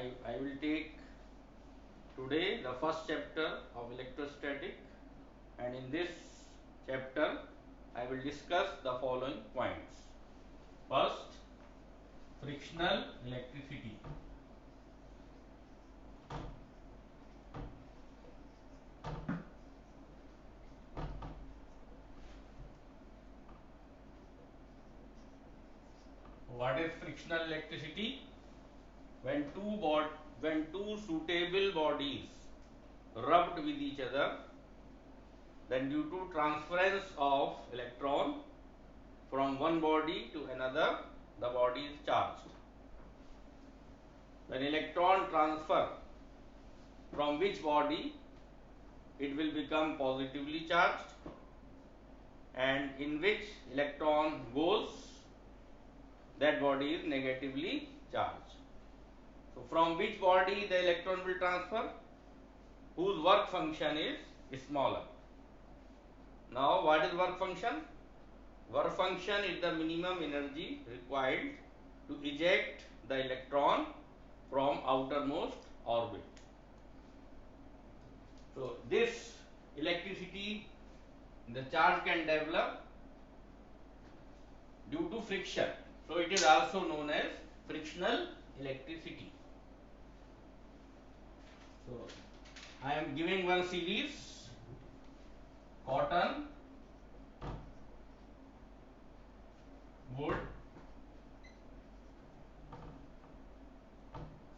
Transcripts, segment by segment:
I will take today the first chapter of electrostatic, and in this chapter I will discuss the following points. First, frictional electricity. What is frictional electricity? When two suitable bodies rubbed with each other, then due to transference of electron from one body to another, the body is charged. When electron transfer from which body, it will become positively charged, and in which electron goes, that body is negatively charged. So from which body the electron will transfer, whose work function is smaller. Now what is work function? Work function is the minimum energy required to eject the electron from outermost orbit. So this electricity, the charge can develop due to friction. So it is also known as frictional electricity. So I am giving one series: cotton, wood,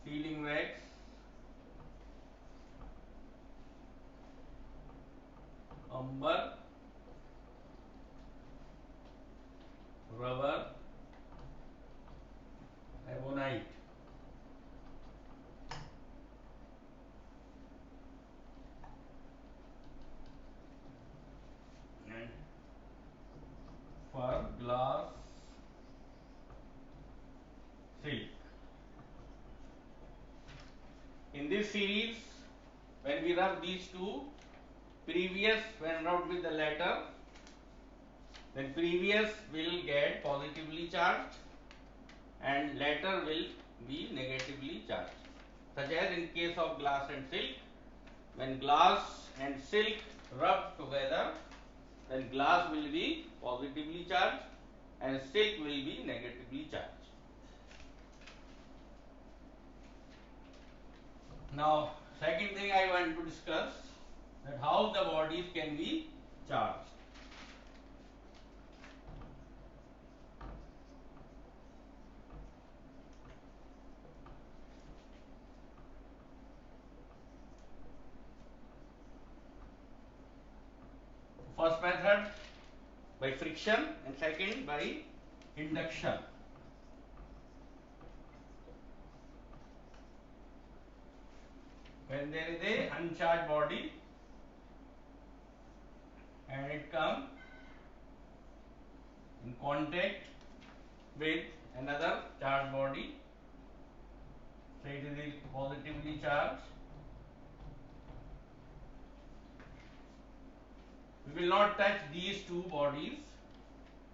sealing wax, umber, rubber, ebonite. And for glass, silk. In this series, when we rub these two, when rubbed with the latter, then previous will get positively charged and latter will be negatively charged. Such as in case of glass and silk, when glass and silk rub together, then glass will be positively charged and silk will be negatively charged. Now, second thing I want to discuss, that how the bodies can be charged. First method by friction and second by induction. When there is a uncharged body and it comes in contact with another charged body, so it is positively charged. We will not touch these two bodies.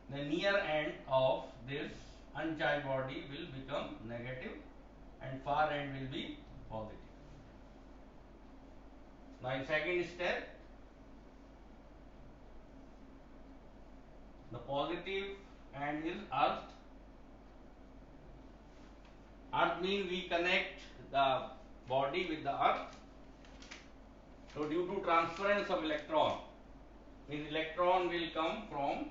The near end of this uncharged body will become negative and far end will be positive. Now in second step, the positive end is earth. Earth means we connect the body with the earth. So due to transference of electron, means electron will come from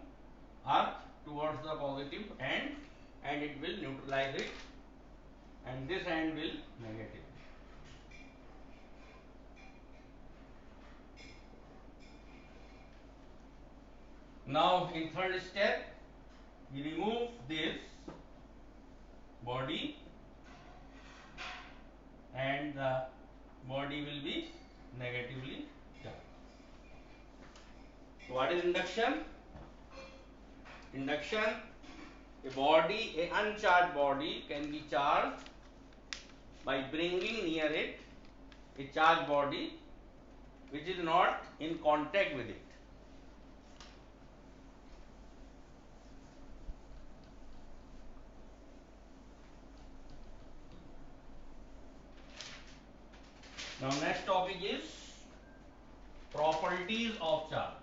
earth towards the positive end and it will neutralize it, and this end will negative. Now in third step, we remove this body and the body will be negatively charged. What is induction? Induction, an uncharged body can be charged by bringing near it a charged body which is not in contact with it. Now next topic is properties of charge.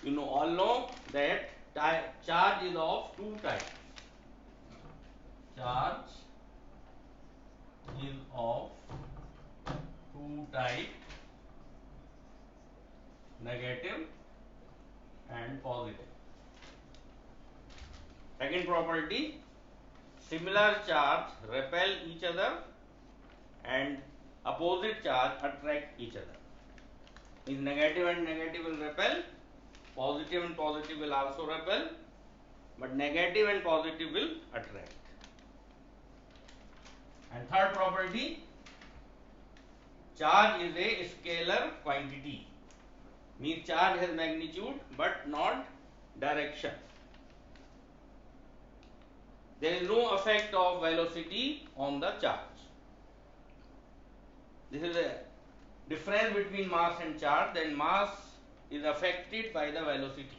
You all know that charge is of two types. Charge is of two types, negative and positive. Second property, similar charge repel each other and opposite charge attract each other. Means negative and negative will repel, positive and positive will also repel, but negative and positive will attract. And third property, charge is a scalar quantity. Means charge has magnitude but not direction. There is no effect of velocity on the charge. This is a difference between mass and charge. Then mass is affected by the velocity,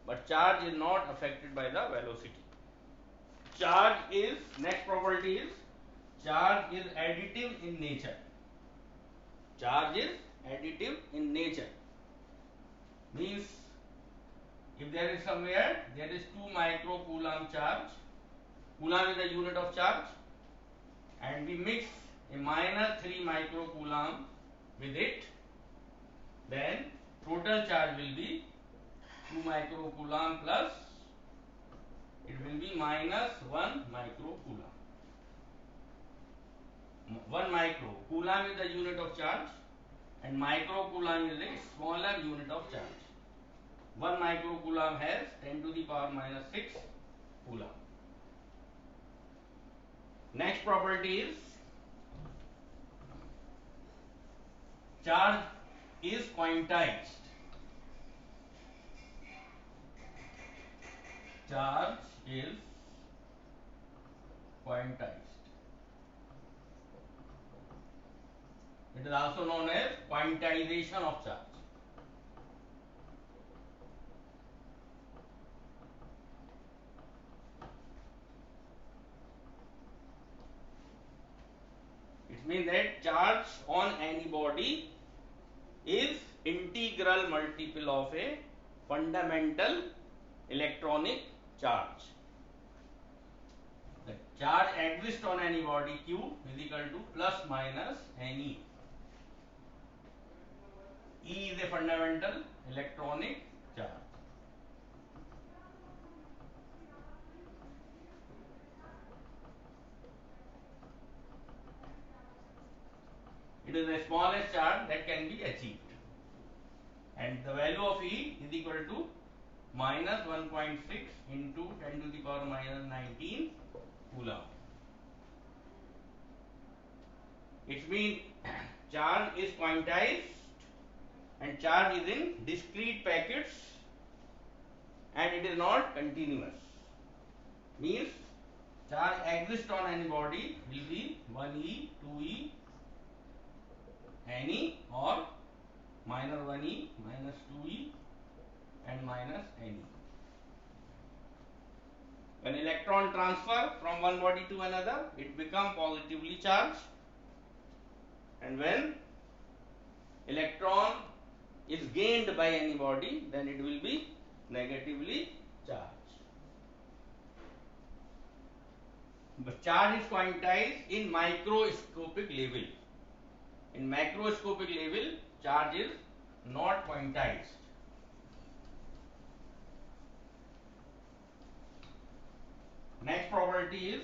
but charge is not affected by the velocity. Charge is, next property is, charge is additive in nature. Charge is additive in nature. Means if there is somewhere there is 2 microcoulomb charge, coulomb is the unit of charge, and we mix a minus 3 microcoulomb with it, then total charge will be 2 microcoulomb plus it will be minus 1 microcoulomb. 1 microcoulomb is the unit of charge and microcoulomb is a smaller unit of charge. 1 microcoulomb has 10 to the power minus 6 coulomb. Next property is charge is quantized. Charge is quantized. It is also known as quantization of charge. It means that charge on any body is integral multiple of a fundamental electronic charge. The charge exists on any body Q is equal to plus minus Ne. E is a fundamental electronic charge. It is the smallest charge that can be achieved. And the value of E is equal to minus 1.6 into 10 to the power minus 19 coulomb. It means charge is quantized and charge is in discrete packets and it is not continuous. Means charge exists on any body will be 1e, 2e, Ne or minus 1e, minus 2e and minus Ne. When electron transfer from one body to another, it becomes positively charged, and when electron is gained by any body, then it will be negatively charged. But charge is quantized in microscopic level. In macroscopic level, charge is not quantized. Next property is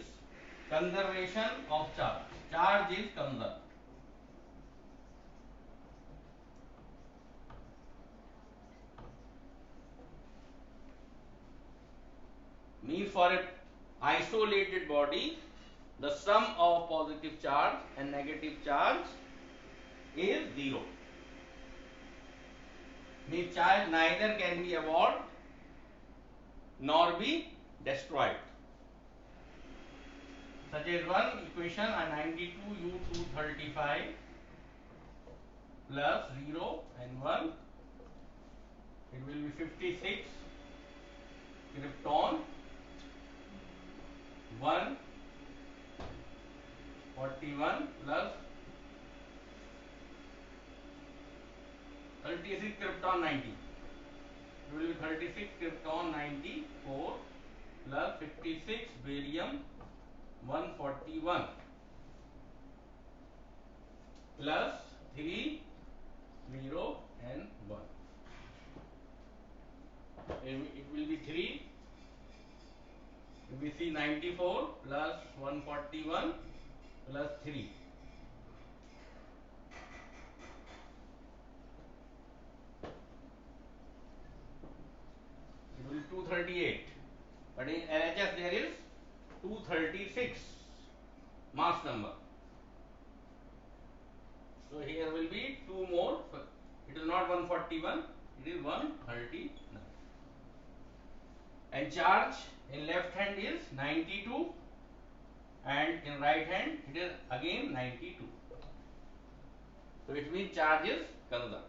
conservation of charge. Charge is conserved. Means for a isolated body, the sum of positive charge and negative charge is 0. Means charge neither can be evolved nor be destroyed. Such as one equation, a 92U235 plus 0 and 1, it will be 56 krypton, 141 plus 36 krypton 90. It will be 36 krypton 94 plus 56 barium 141 plus 3 0 and 1. It will be 3. We see 94 plus 141 plus 3. It will be 238. But in LHS there is 236 mass number. So here will be 2 more. So it is not 141, it is 139. And charge in left hand is 92 and in right hand it is again 92. So it means charge is conserved.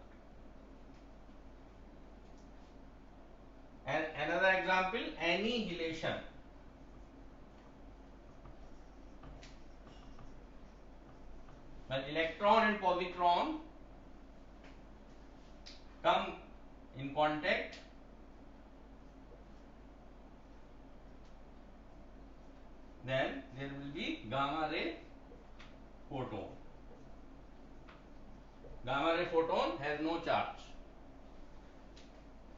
And another example, annihilation. When electron and positron come in contact, then there will be gamma ray photon. Gamma ray photon has no charge,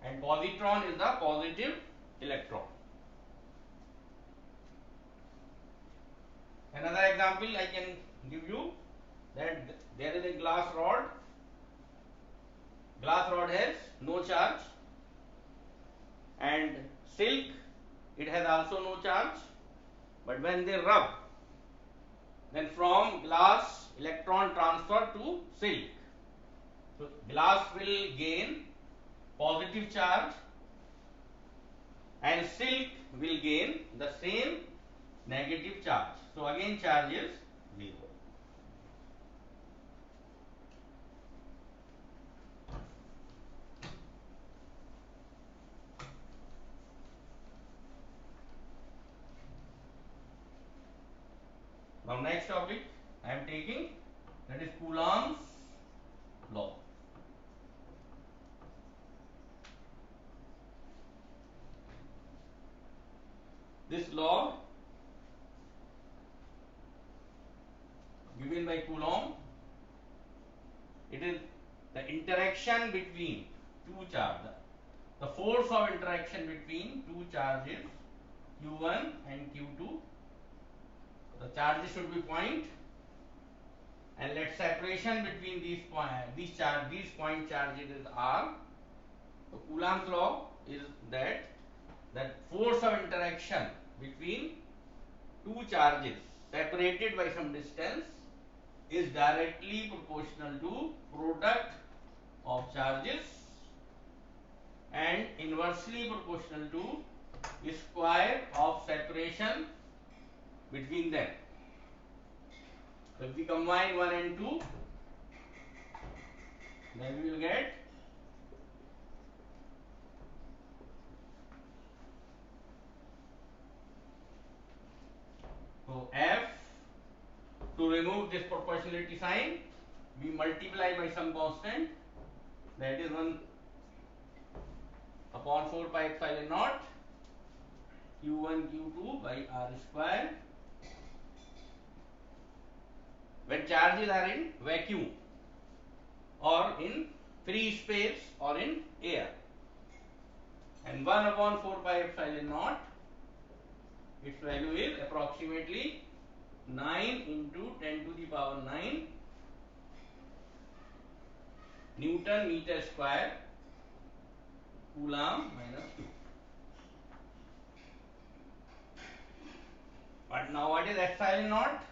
and positron is the positive electron. Another example I can give you, that there is a glass rod. Glass rod has no charge, and silk, it has also no charge. But when they rub, then from glass electron transfer to silk. So glass will gain positive charge and silk will gain the same negative charge. So again charge is 0. Now next topic I am taking, that is Coulomb's law. This law given by Coulomb, it is the interaction between two charges, the force of interaction between two charges Q1 and Q2. The charges should be point, and let separation between these point charges is R. So Coulomb's law is that force of interaction between two charges separated by some distance is directly proportional to product of charges and inversely proportional to square of separation between them. So if we combine 1 and 2, then we will get so F. To remove this proportionality sign, we multiply by some constant, that is 1 upon 4 pi epsilon naught Q1 Q2 by R square. When charges are in vacuum or in free space or in air, and 1 upon 4 pi epsilon naught, its value is approximately 9 into 10 to the power 9 Newton meter square Coulomb minus 2. But now what is epsilon naught?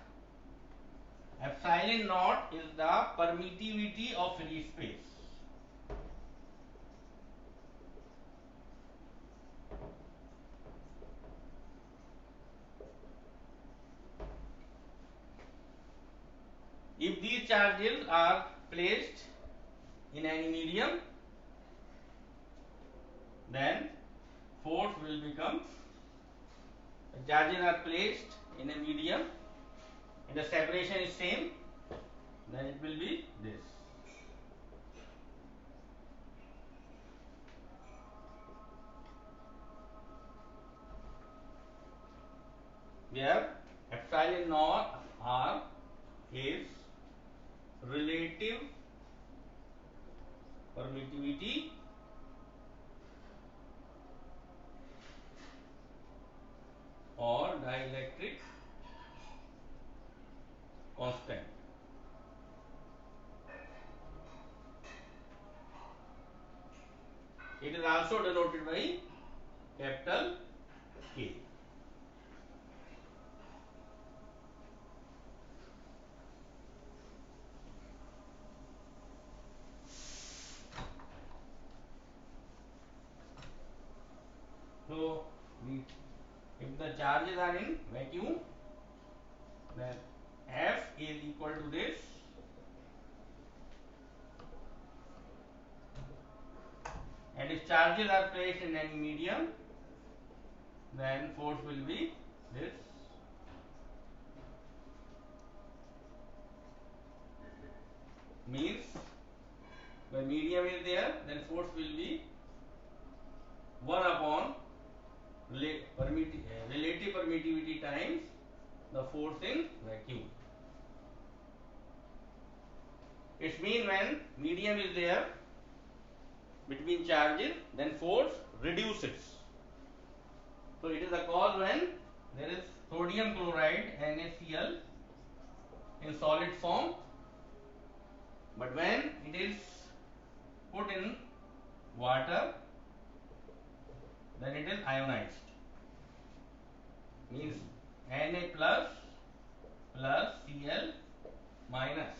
Epsilon naught is the permittivity of free space. If these charges are placed in any medium, then force will become, the charges are placed in a medium and the separation is same, then it will be this. Where epsilon naught R is relative permittivity or dielectric constant. It is also denoted by capital K. So, if the charges are in vacuum, then F is equal to this, and if charges are placed in any medium, then force will be this. Means when medium is there, then force will be 1 upon relative permittivity times the force in vacuum. It means when medium is there between charges, then force reduces. So it is the cause when there is sodium chloride NaCl in solid form, but when it is put in water, then it is ionized. Means Na plus Cl minus.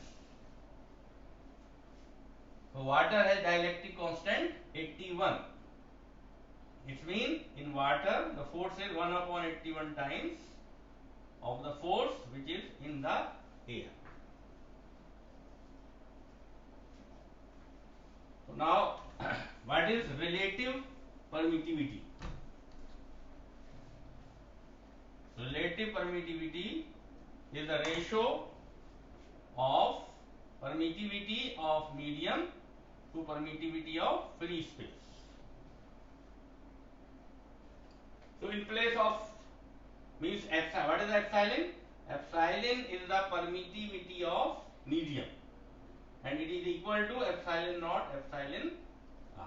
So water has dielectric constant 81. It means in water the force is 1 upon 81 times of the force which is in the air. So now what is relative permittivity? Relative permittivity is the ratio of permittivity of medium to permittivity of free space. So in place of means epsilon, what is epsilon? Epsilon is the permittivity of medium and it is equal to epsilon naught epsilon r.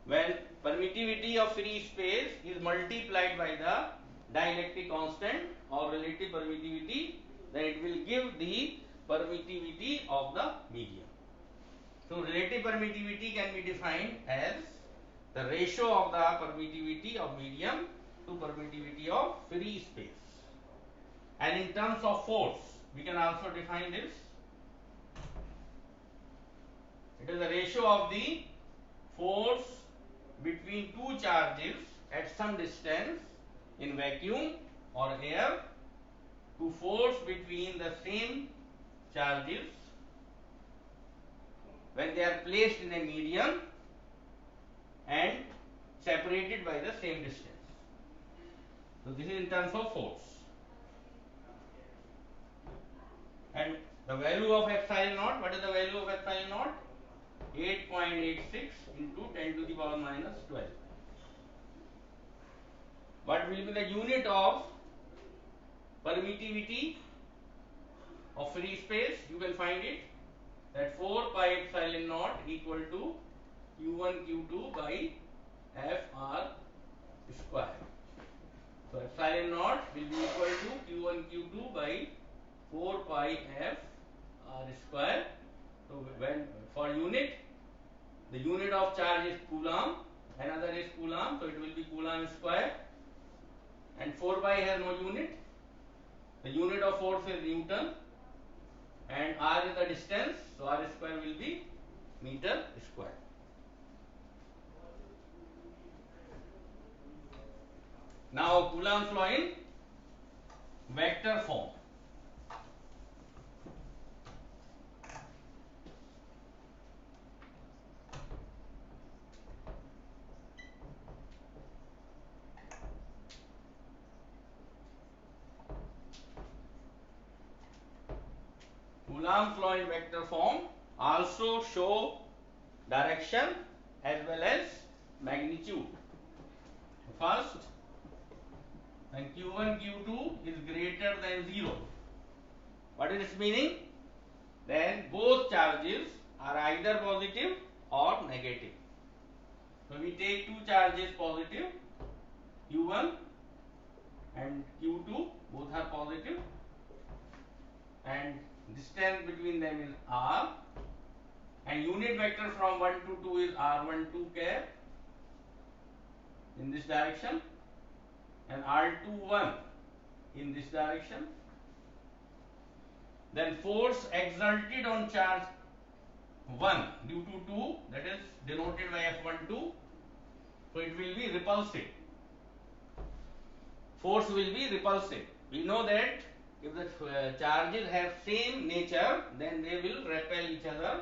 When permittivity of free space is multiplied by the dielectric constant or relative permittivity, then it will give the permittivity of the medium. So relative permittivity can be defined as the ratio of the permittivity of medium to permittivity of free space. And in terms of force, we can also define this. It is the ratio of the force between two charges at some distance in vacuum or air to force between the same charges when they are placed in a medium and separated by the same distance. So this is in terms of force. And the value of epsilon naught, what is the value of epsilon naught? 8.86 into 10 to the power minus 12. What will be the unit of permittivity of free space? You can find it that 4 pi epsilon naught equal to q1 q2 by fr square. So epsilon naught will be equal to q1 q2 by 4 pi f r square. So when for unit, the unit of charge is coulomb, another is coulomb, so it will be coulomb square, and 4 pi has no unit. The unit of force is Newton and r is the distance, so r square will be meter square. Now Coulomb's law in vector form. Coulomb's law in vector form also show direction as well as magnitude. First, when q1 q2 is greater than 0, what is its meaning? Then both charges are either positive or negative. So we take two charges positive, q1 and q2, both are positive, and distance between them is r, and unit vector from 1 to 2 is r12 cap in this direction, and r21 in this direction. Then force exerted on charge 1 due to 2, that is denoted by F12, so it will be repulsive. Force will be repulsive. We know that if the charges have same nature, then they will repel each other.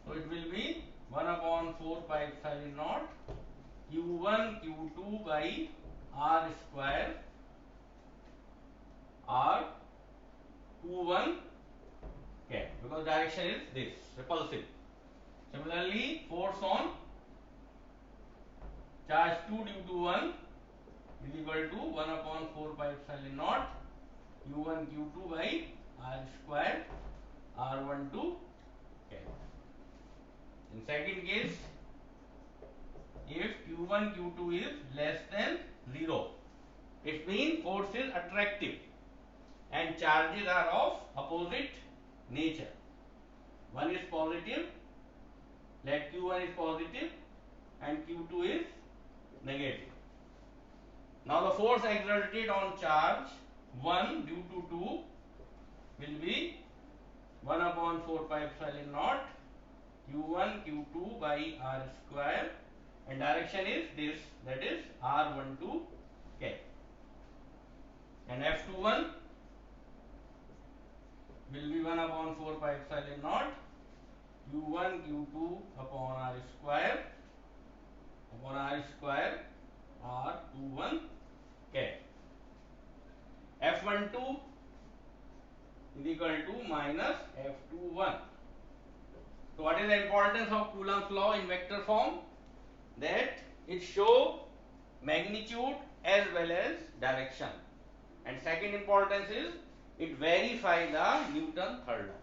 So it will be 1 upon 4 pi epsilon naught q1 q2 by r square r21 cap, because direction is this, repulsive. Similarly, force on charge 2 due to 1 is equal to 1 upon 4 pi epsilon naught q1 q2 by r square r12 cap. In second case, if q1 q2 is less than 0, it means force is attractive and charges are of opposite nature. One is positive, let q1 is positive and q2 is negative. Now the force exerted on charge 1 due to 2 will be 1 upon 4 pi epsilon naught q1 q2 by r square, and direction is this, that is r12 cap, and F21 will be 1 upon 4 pi epsilon naught q1 q2 upon r square r21 cap. F12 is equal to minus F21. So what is the importance of Coulomb's law in vector form? That it show magnitude as well as direction, and second importance is it verify the Newton third law.